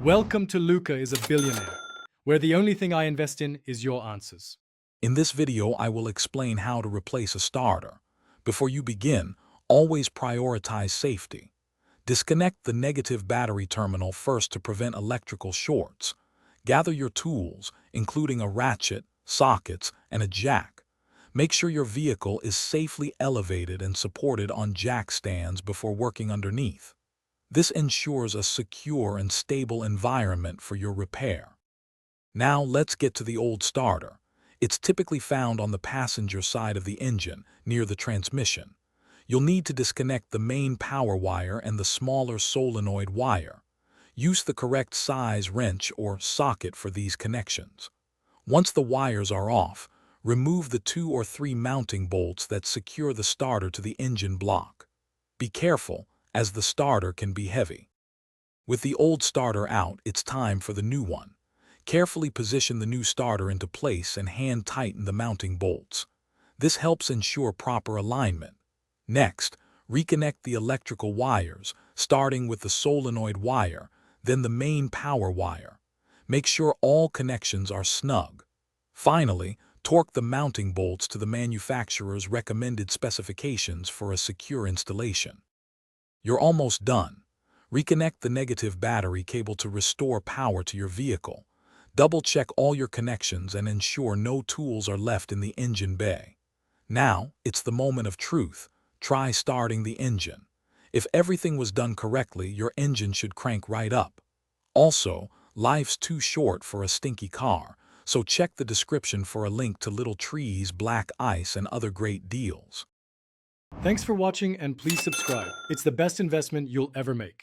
Welcome to Luca is a Billionaire, where the only thing I invest in is your answers. In this video, I will explain how to replace a starter. Before you begin, always prioritize safety. Disconnect the negative battery terminal first to prevent electrical shorts. Gather your tools, including a ratchet, sockets, and a jack. Make sure your vehicle is safely elevated and supported on jack stands before working underneath. This ensures a secure and stable environment for your repair. Now let's get to the old starter. It's typically found on the passenger side of the engine, near the transmission. You'll need to disconnect the main power wire and the smaller solenoid wire. Use the correct size wrench or socket for these connections. Once the wires are off, remove the 2 or 3 mounting bolts that secure the starter to the engine block. Be careful, as the starter can be heavy. With the old starter out, it's time for the new one. Carefully position the new starter into place and hand tighten the mounting bolts. This helps ensure proper alignment. Next, reconnect the electrical wires, starting with the solenoid wire, then the main power wire. Make sure all connections are snug. Finally, torque the mounting bolts to the manufacturer's recommended specifications for a secure installation. You're almost done. Reconnect the negative battery cable to restore power to your vehicle. Double-check all your connections and ensure no tools are left in the engine bay. Now, it's the moment of truth. Try starting the engine. If everything was done correctly, your engine should crank right up. Also, life's too short for a stinky car, so check the description for a link to little trees, black ice, and other great deals. Thanks for watching and please subscribe. It's the best investment you'll ever make.